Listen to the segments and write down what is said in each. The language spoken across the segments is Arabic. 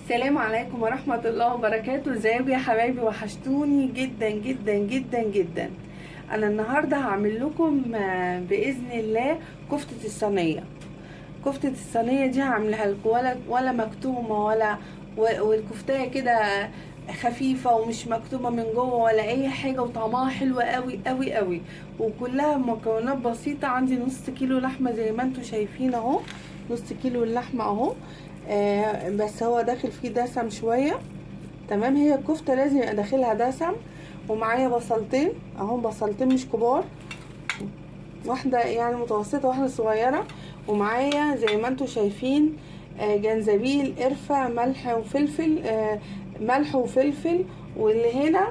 السلام عليكم ورحمة الله وبركاته. ازيكم يا حبايبي؟ وحشتوني جدا جدا جدا جدا. انا النهاردة هعمل لكم بإذن الله كفتة الصينية. كفتة الصينية دي هعملها لكم ولا مكتومة والكفتاية كده خفيفة ومش مكتومة من جوه ولا اي حاجة، وطعمها حلو قوي قوي قوي، وكلها مكونات بسيطة. عندي نص كيلو لحمة زي ما انتم شايفين اهو، نص كيلو اللحمة اهو. بس هو داخل فيه دسم شوية. تمام، هي الكفتة لازم يبقى داخلها دسم. ومعايا بصلتين اهو، بصلتين مش كبار، واحدة يعني متوسطة واحدة صغيرة. ومعايا زي ما انتم شايفين جنزبيل، قرفة، ملح وفلفل، ملح وفلفل. واللي هنا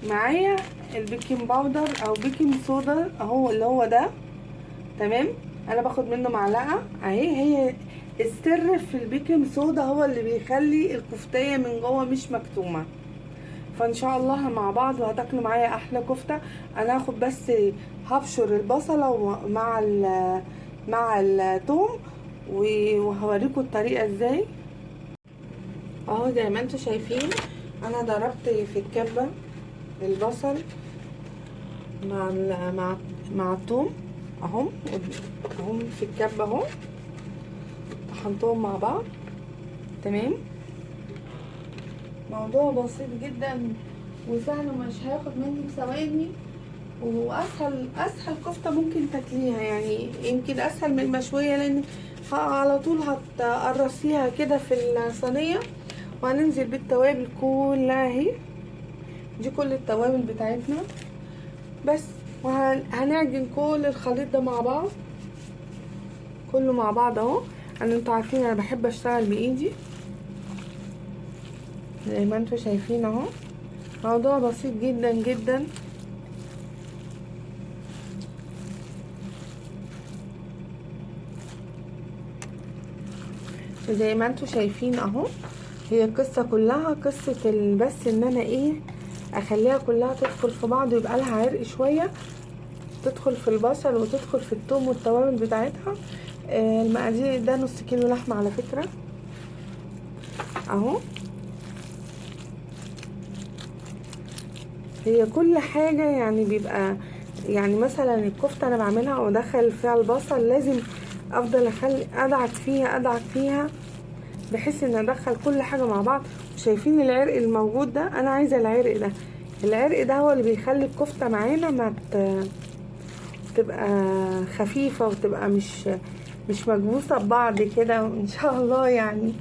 معايا البيكنج باودر او بيكنج صودا اهو، اللي هو ده. تمام، انا باخد منه معلقه اهي. هي السر في البيكنج صودا هو اللي بيخلي الكفتايه من جوه مش مكتومه. فان شاء الله مع بعض وهتاكلوا معايا احلى كفته. انا هاخد بس هبشر البصله مع الثوم وهوريكم الطريقه ازاي. اهو زي ما انتم شايفين انا ضربت في الكبه البصل مع مع الثوم اهم في الكبه اهو، طحنتهم مع بعض. تمام، موضوع بسيط جدا وسهل ومش هياخد منك ثواني، اسهل كفته ممكن تاكليها، يعني يمكن اسهل من المشويه، لان على طول هتقرصيها كده في الصينيه. وهننزل بالتوابل كلها اهي، دي كل التوابل بتاعتنا بس. وهنعجن كل الخليط ده مع بعض، كله مع بعض اهو. انتوا عارفين انا بحب اشتغل بايدي زي ما انتوا شايفين اهو. موضوع بسيط جدا جدا. زي ما انتوا شايفين اهو، هي القصة كلها قصة بس ان انا ايه، اخليها كلها تدخل في بعض ويبقى لها عرق شوية، تدخل في البصل وتدخل في الثوم والتوابل بتاعتها. المقادير ده نص كيلو لحمة على فكرة اهو. هي كل حاجة يعني بيبقى، يعني مثلا الكفتة انا بعملها وادخل فيها البصل، لازم افضل ادعك فيها بحيث ان ادخل كل حاجة مع بعض. شايفين العرق الموجود ده؟ انا عايزة العرق ده هو اللي بيخلي الكفتة معانا ما تبقى خفيفة وتبقى مش مجبوسة ببعض كده ان شاء الله يعني.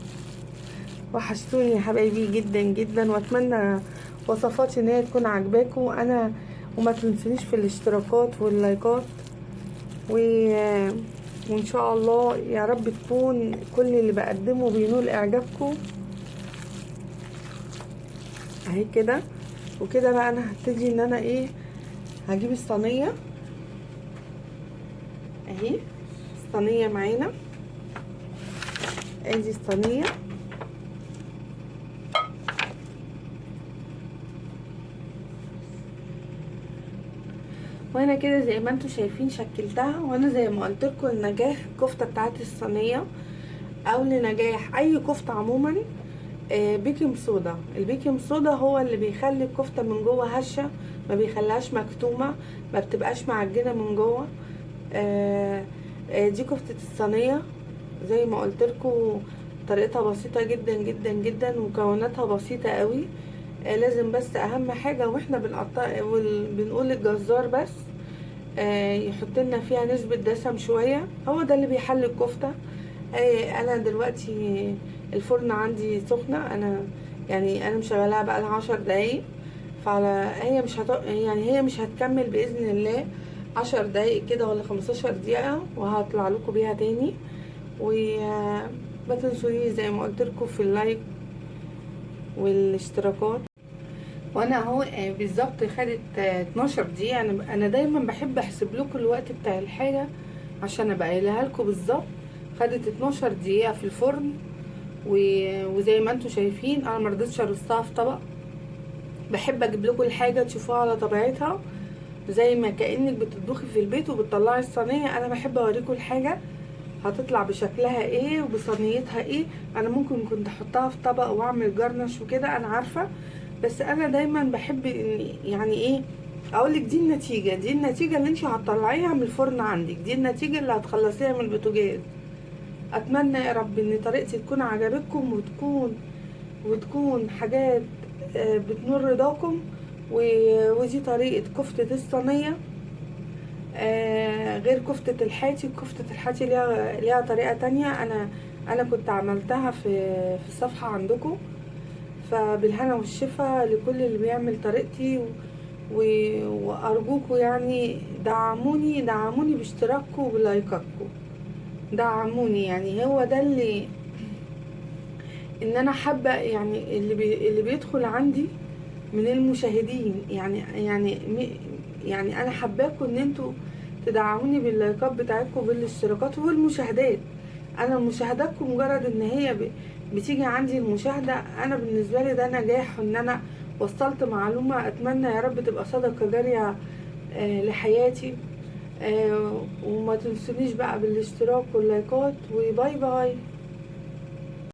وحشتوني يا حبايبي جدا جدا، واتمنى وصفاتي ان هي تكون عجباكم انا. وما تنسونيش في الاشتراكات واللايكات وان شاء الله يا رب تكون كل اللي بقدمه بينول اعجابكم اهي كده. وكده بقى انا هبتدي ان انا ايه، هجيب الصينيه اهي. الصينيه معانا، ادي الصينيه. وانا كده زي ما انتم شايفين شكلتها. وانا زي ما قلت لكم النجاح الكفته بتاعت الصينيه او لنجاح اي كفته عموما بيكنج صودا. البيكنج صودا هو اللي بيخلي الكفته من جوه هشه، ما بيخليهاش مكتومه، ما بتبقاش معجنه من جوه. دي كفته الصينيه زي ما قلت لكم، طريقتها بسيطه جدا جدا جدا، ومكوناتها بسيطه قوي. لازم بس اهم حاجه واحنا بنقطع بنقول للجزار بس يحط لنا فيها نسبه دسم شويه، هو ده اللي بيحلي الكفته. انا دلوقتي الفرن عندي سخنه، انا مشغلاها بقى لها 10 دقايق. فعلى هي مش هتكمل باذن الله 10 دقايق كده ولا 15 دقيقه، وهطلع لكم بيها تاني. وما تنسونيش زي ما قلت لكم في اللايك والاشتراكات. وانا اهو بالظبط خدت 12 دقيقه. انا دايما بحب احسب لكم الوقت بتاع الحاجه عشان ابقى قايلها لكم بالظبط. خدت 12 دقيقه في الفرن. وزي ما انتم شايفين انا مرضتش ارصها في طبق، بحب اجيب لكم الحاجه تشوفوها على طبيعتها زي ما كانك بتطبخي في البيت وبتطلعي الصينيه. انا بحب اوريكم الحاجه هتطلع بشكلها ايه وبصينيتها ايه. انا ممكن كنت احطها في طبق واعمل جرنش وكده، انا عارفه، بس انا دايما بحب ان يعني ايه اقولك دي النتيجه، دي النتيجه اللي انت هتطلعيها من الفرن عندك، دي النتيجه اللي هتخلصيها من البوتاجاز. اتمنى يا رب ان طريقتي تكون عجبتكم، وتكون حاجات بتنور رضاكم. ودي طريقه كفته الصينيه، غير كفتة الحاتي. كفتة الحاتي ليها طريقة تانية، انا كنت عملتها في الصفحة عندكم. فبالهنا والشفا لكل اللي بيعمل طريقتي، وارجوكوا يعني دعموني باشتراككم وبلايكاتكم، دعموني. يعني هو ده ان انا حابة يعني اللي بيدخل عندي من المشاهدين، يعني انا حباكم ان انتوا تدعموني باللايكات بتاعتكم وبالاشتراكات والمشاهدات. انا مشاهداتكم مجرد ان هي بتيجي عندي المشاهدة، انا بالنسبة لي ده نجاح، ان انا وصلت معلومة. اتمنى يا رب تبقى صدقة جارية لحياتي. وما تنسونيش بقى بالاشتراك واللايكات، وباي باي.